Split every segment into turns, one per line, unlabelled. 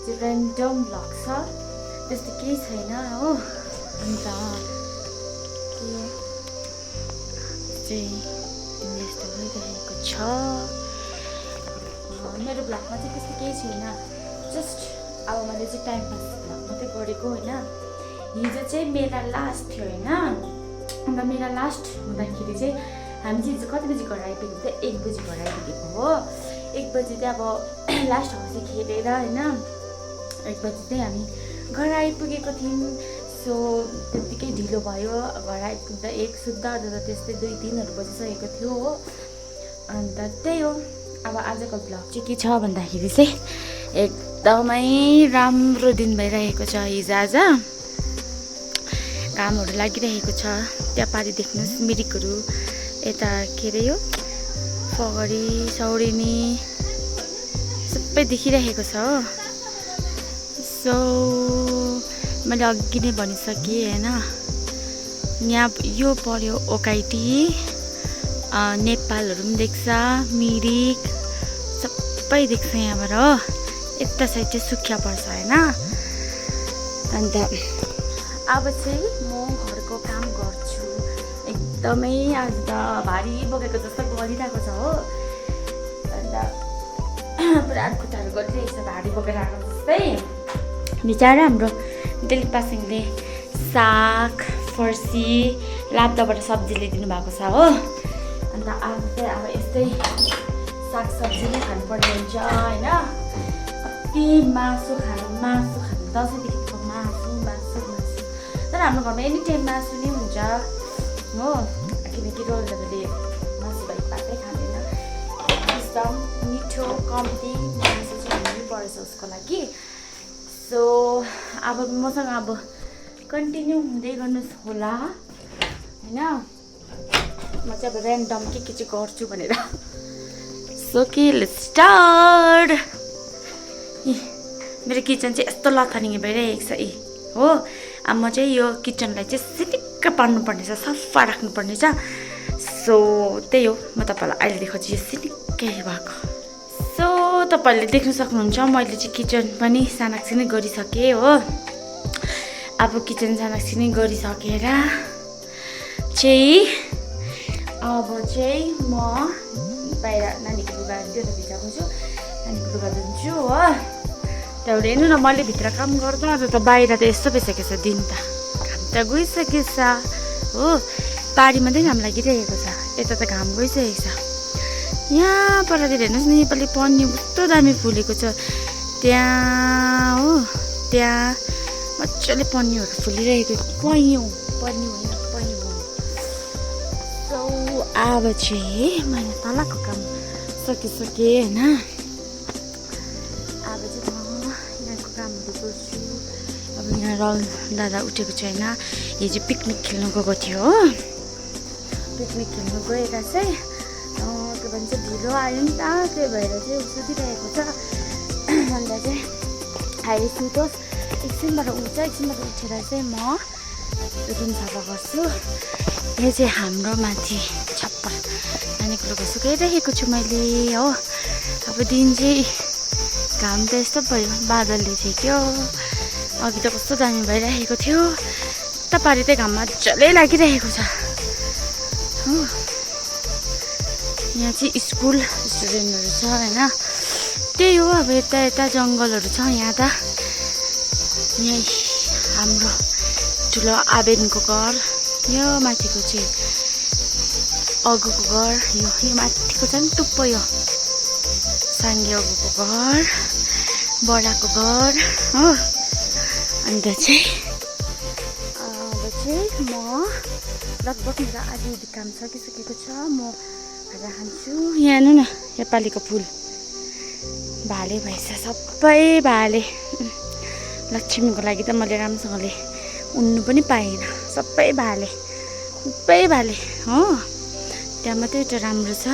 चाहिँ random vlog छ, त्यस्तो केही छैन हो। अन्त के चाहिँ यस्तो भइरहेको छ। मेरो भ्लगमा चाहिँ त्यस्तो केही छैन, जस्ट अब मैले चाहिँ टाइम पास भ्लग मात्रै गरेको होइन। हिजो चाहिँ मेरा लास्ट थियो होइन। अन्त मेरा लास्ट हुँदाखेरि चाहिँ हामी चाहिँ हिजो कति बजी घर आइपुगेको थियो? 1 बजी घर आइपुगेको हो। 1 बजी चाहिँ अब लास्ट हौसी खेलेर होइन 1 बजी चाहिँ हामी घर आइपुगेको थियौँ। सो त्यत्तिकै ढिलो भयो घर आइपुग्दा 1 सुत्दा त त्यस्तै 2-3 बजिसकेको थियो हो। अन्त त्यही हो। अब आजको भ्लग चाहिँ के छ भन्दाखेरि चाहिँ एकदमै राम्रो दिन भइरहेको छ। हिजो आज कामहरू लागिरहेको छ। त्यहाँ पारि देख्नुहोस् मिरिकहरू, यता के अरे यो फगरी सौरेनी सबै देखिरहेको छ हो। सो मैले अघि नै भनिसकेँ होइन, यहाँ यो पर्यो ओकाइटी, नेपालहरू पनि देख्छ, मिरिक सबै देख्छ यहाँबाट हो। यता साइड चाहिँ सुखिया पर्छ होइन। अन्त अब चाहिँ म घरको काम गर्छु। एकदमै आज त भारी बोकेको जस्तो गरिरहेको छ हो। अन्त पुरा खुट्टाहरू गरिरहेको छ भारी बोकेर आएको जस्तै। बिचारा हाम्रो दिलीपा सिंहले साग फर्सी लाप्दाबाट सब्जी ल्याइदिनु भएको छ हो। अन्त आज चाहिँ अब यस्तै साग सब्जी नै खानुपर्ने हुन्छ होइन। कति मासु खानु दसैँदेखिको मासु मासु मासु। तर हाम्रो घरमा एनी टाइम मासु नै हुन्छ हो, किनकि रोलहरूले मासु भएको भातै खाँदैन। एकदम मिठो कम्ती मासु चाहिँ हुनुपर्छ उसको लागि। सो अब मसँग अब कन्टिन्यू हुँदै गर्नुहोस् होला होइन। म चाहिँ अब ऱ्यान्डम के चाहिँ गर्छु भनेर। सो के लेट्स स्टार्ट। मेरो किचन चाहिँ यस्तो लथारिङ भइरहेको छ हो। अब म चाहिँ यो किचनलाई चाहिँ सिटिक्क पार्नुपर्ने छ, सफा राख्नुपर्ने छ। सो त्यही हो, म तपाईँलाई अहिले देखाउँछु यो सिटिक्कै भएको। सो तपाईँहरूले देख्न सक्नुहुन्छ मैले चाहिँ किचन पनि सानाक्सिनै गरिसकेँ हो। अब किचन सानाक्सिनै गरिसकेर चाहिँ अब चाहिँ म बाहिर नानीको लुगा त्यो त भित्र छु, नानीको लुगा धुन्छु हो। त्यहाँबाट हेर्नु न, मैले भित्र काम गर्दा आज त बाहिर त यस्तो भइसकेको छ दिन त, घाम त गइसकेको छ हो। पारी मात्रै घाम लागिरहेको छ, यता त घाम गइसकेको छ। यहाँ परतिर हेर्नुहोस् न, नेपाली पन्यु कस्तो दामी फुलेको छ त्यहाँ हो। त्यहाँ मजाले पन्युहरू फुलिरहेको, पन्यु होइन पन्यु। सो अब चाहिँ मैले तलको काम सकिसकेँ होइन। अब चाहिँ म यहाँको कामहरू गर्छु। अब यहाँ रल दादा उठेको छैन, हिजो पिकनिक खेल्नु गएको थियो हो। पिकनिक खेल्नु गएर चाहिँ के भन्छ ढिलो आयो नि त, त्यही भएर चाहिँ सुतिरहेको छ। अन्त चाहिँ अहिले सुतोस्, एकछिनबाट उठ्छ, एकछिनबाट उठेर चाहिँ म रुम सफा गर्छु। यो चाहिँ हाम्रो माथि छप्पर, नानीको लुगा सुकाइरहेको छु मैले हो। अब दिन चाहिँ घाम त यस्तो भयो, बादलले छेक्यो। अघि त कस्तो दामी भइरहेको थियो, यता पारि चाहिँ घाम मजाले लागिरहेको छ हो। यहाँ चाहिँ स्कुल स्टुडेन्टहरू छ होइन। त्यही हो, अब यता जङ्गलहरू छ यहाँ त। यहीँ हाम्रो ठुलो आबेनको घर, यो माथिको चाहिँ अगुको घर, यो माथिको छ नि टुप्पो, यो साङ्गे अगुको घर, बडाको घर हो। अन्त चाहिँ म लगभग मेरो आधी काम सकिसकेको छ। म खाजा खान्छु। यहाँ हेर्नु न, नेपालीको फुल भाले भएछ, सबै भाले। लक्ष्मीको लागि त मैले राम्रोसँगले उन्नु पनि पाइनँ, सबै भाले हो। त्यहाँ मात्रै एउटा राम्रो छ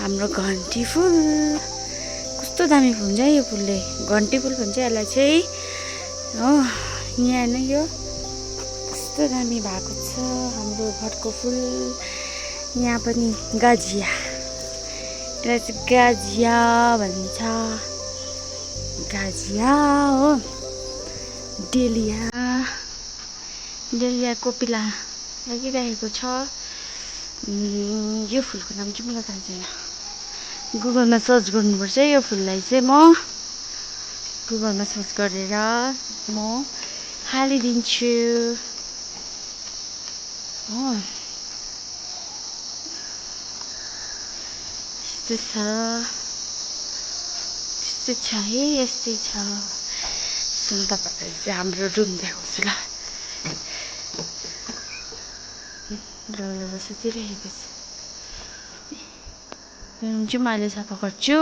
हाम्रो घन्टी फुल। कस्तो दामी हुन्छ यो फुलले, घन्टी फुल भन्छ यसलाई चाहिँ हो। यहाँ हेर्नु, यो कस्तो दामी भएको छ हाम्रो घरको फुल। यहाँ पनि गाजिया, यसलाई चाहिँ गाजिया भन्छ गाजिया हो डेलिया कोपिला लागिरहेको छ। यो फुलको नाम चाहिँ मलाई थाहा छैन, गुगलमा सर्च गर्नुपर्छ यो फुललाई चाहिँ। म गुगलमा सर्च गरेर म हालिदिन्छु हो। त्यस्तो छ है, यस्तै छ। सुन तपाईँलाई चाहिँ हाम्रो रुम देखाउँछु ल। डल्लो सुतिरहेको छ। रुम चाहिँ मैले सफा गर्छु।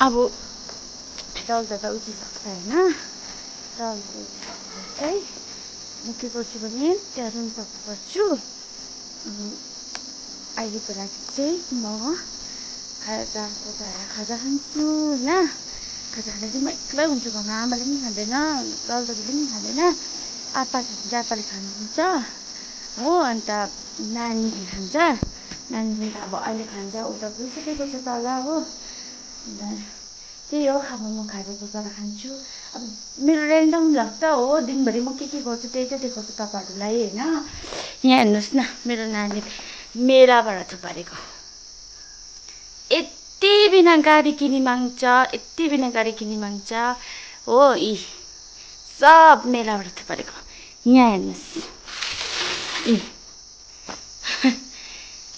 अब डल्लो त उठिसक्छ होइन, डल्लो उठिसक्छ चाहिँ म के गर्छु भने त्यहाँ रुम सफा गर्छु। अहिलेको लागि चाहिँ म खाजा खान्छु होइन। खाजा खाँदा चाहिँ म एक्लै हुन्छु घरमा, आमाले पनि खाँदैन, लल्दाले पनि खाँदैन, जापाले खानुहुन्छ हो। अन्त नानी खान्छ, नानीले अब अहिले खान्छ, उता गइसकेको छ तल हो। अन्त त्यही हो, अब म खाजा बोकेर खान्छु। अब मेरो रेन्डम भ्लग त हो, दिनभरि म के गर्छु त्यही त देखाउँछु तपाईँहरूलाई होइन। यहाँ हेर्नुहोस् न, मेरो नानी मेलाबाट थुपारेको यति बिना गाडी किनी माग्छ, यति बिना गाडी किनी माग्छ हो। यी सब मेलाबाट थुपारेको। यहाँ हेर्नुहोस्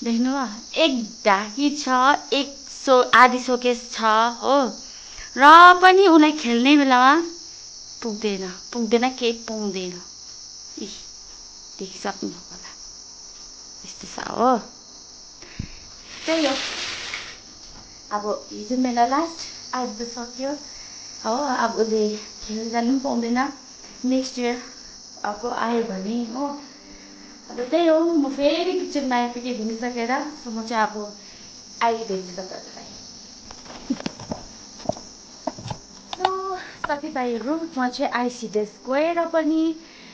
देख्नुभयो, एक ढाकी छ, आधी सोकेस छ हो। र पनि उसलाई खेल्ने बेलामा पुग्दैन केही पाउँदैन। देखिसक्नु होला, यस्तो छ हो। त्यही हो, अब हिजो मेला लास्ट, आज त सक्यो हो। अब उसले खेल्न जानु पनि पाउँदैन, नेक्स्ट इयर अब आयो भने हो। अब त्यही हो, म फेरि किचनमा आइपुगेँ घुमिसकेर। म चाहिँ अब आइदिन्छु तपाईँहरूलाई। साथीभाइहरू, म चाहिँ आइसिडिएस गएर पनि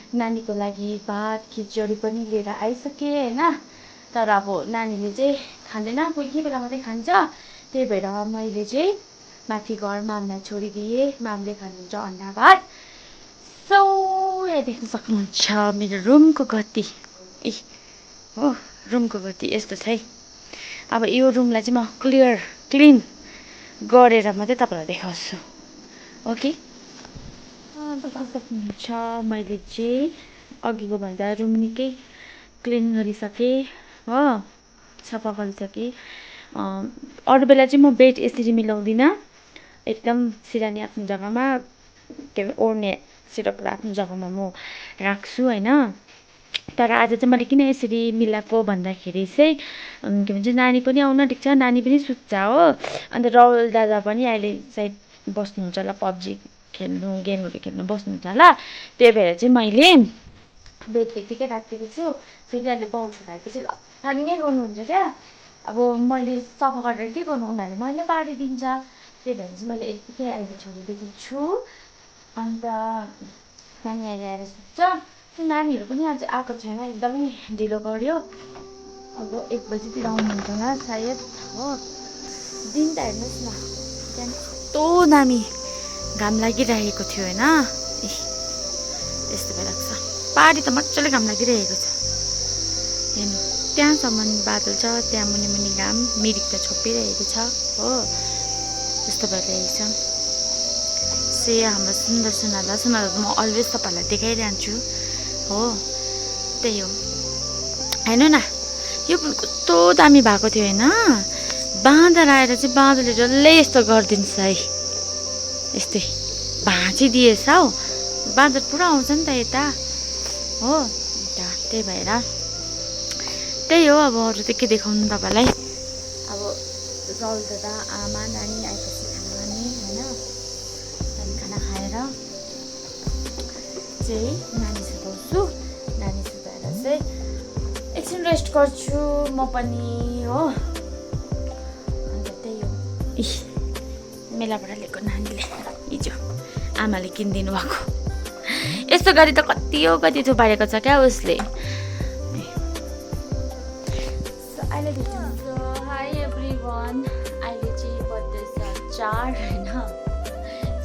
नानीको लागि भात खिचडी पनि लिएर आइसकेँ होइन। तर अब नानीले चाहिँ खाँदैन, कोही कोही बेला मात्रै खान्छ। त्यही भएर मैले चाहिँ माथि घर मामलाई छोडिदिएँ, मामले खानुहुन्छ अन्डा भात। सो यहाँ देख्न सक्नुहुन्छ मेरो रुमको गति हो। रुमको गति यस्तो छ है। अब यो रुमलाई चाहिँ म क्लिन गरेर मात्रै तपाईँलाई देखाउँछु ओके। देख्न सक्नुहुन्छ मैले चाहिँ अघिको भन्दा रुम निकै क्लिन गरिसकेँ हो, सफा गरिसकेँ। अरू बेला चाहिँ म बेड यसरी मिलाउँदिनँ, एकदम सिरानी आफ्नो जग्गामा, के अरे ओर्ने सिरकहरू आफ्नो जग्गामा म राख्छु होइन। तर आज चाहिँ मैले किन यसरी मिलाएको भन्दाखेरि चाहिँ के भन्छ, नानी पनि आउन आँटेको छ, नानी पनि सुत्छ हो। अन्त राहुल दादा पनि अहिले सायद बस्नुहुन्छ होला, पब्जी खेल्नु, गेमहरू खेल्नु बस्नुहुन्छ होला। त्यही भएर चाहिँ मैले बेड त्यतिकै राखिदिएको छु। फेरि अहिले बाउँसो खाएपछि लथालिङ्गै गर्नुहुन्छ क्या। अब मैले सफा गरेर के गर्नु, उनीहरूले मैले पारिदिन्छ। त्यही भएर चाहिँ मैले यतिकै अहिले छोडिदिएको छु। अन्त नानी अहिले आएर सुत्छ। नानीहरू पनि आज आएको छैन, एकदमै ढिलो गर्यो। अब 1 बजीतिर आउनुहुन्छ होला सायद हो। दिन त हेर्नुहोस् न, त्यहाँ कस्तो दामी घाम लागिरहेको थियो होइन। यस्तो भइरहेको छ, पारी त मजाले घाम लागिरहेको छ हेर्नु। त्यहाँसम्म बादल छ, त्यहाँ मुनि मुनि घाम, मिरिक त छोपिरहेको छ हो। त्यस्तो भइरहेको छ। से हाम्रो सुन्दर सुनादा त म अलवेज तपाईँहरूलाई देखाइरहन्छु हो। त्यही हो, हेर्नु न यो फुल कस्तो दामी भएको थियो होइन। बाँदर आएर चाहिँ बाँदरले डल्लै यस्तो गरिदिन्छ है, यस्तै भाँचिदिएछ हौ। बाँदर पुरा आउँछ नि त यता हो। अन्त त्यही भएर त्यही हो। अब अरू त के देखाउनु तपाईँलाई। अब राहुल दादा, आमा, नानी आएपछि खाना खाने होइन। अनि खाना खाएर चाहिँ नानी सुताउँछु। नानी सुताएर चाहिँ एकछिन रेस्ट गर्छु म पनि हो। अन्त त्यही हो। मेलाबाट ल्याएको नानीले हिजो आमाले किनिदिनु भएको यस्तो गरी त कति थुपारेको छ क्या उसले अहिले हाई एभ्रिवान अहिले चाहिँ बज्दैछ 4 होइन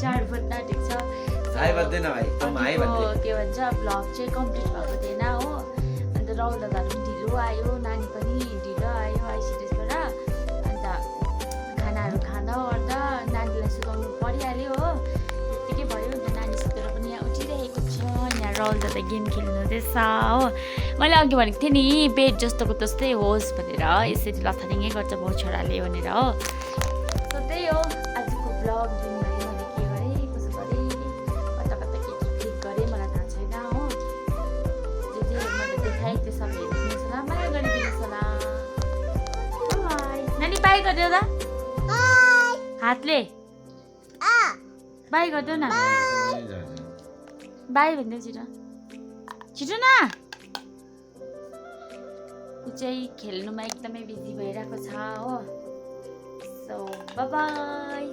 4 बज्न आँटेको छ के भन्छ भ्लग चाहिँ कम्प्लिट भएको थिएन हो अन्त राहुल दादाहरू पनि ढिलो आयो नानी पनि ढिलो आयो आइसिडिएसबाट अन्त खानाहरू खाँदा ओर्दा नानीलाई सुताउनु परिहाल्यो हो त्यत्तिकै भयो अन्त नानी सुतेर पनि यहाँ उठिरहेको छ यहाँ राहुल दादा गेम खेल्नुहुँदैछ हो मैले अघि भनेको थिएँ नि बेड जस्तोको त्यस्तै होस् भनेर यसरी लथारिङै गर्छ बाउ छोराले भनेर हो सो त्यही हो आजको भ्लग जुन भयो मैले के गरेँ कसो गरेँ कता कता के क्लिक गरेँ मलाई थाहा छैन हो जे मैले देखाएँ त्यो सबै हेरिदिनुहोस् होला माया गरिदिनुहोस् होला बाई नानी बाई गरिदेऊ त हातले बाई गरिदेऊ न बाई भनिदेऊ छिटो न ऊ चाहिँ खेल्नुमा एकदमै बिजी भइरहेको छ हो सो बाई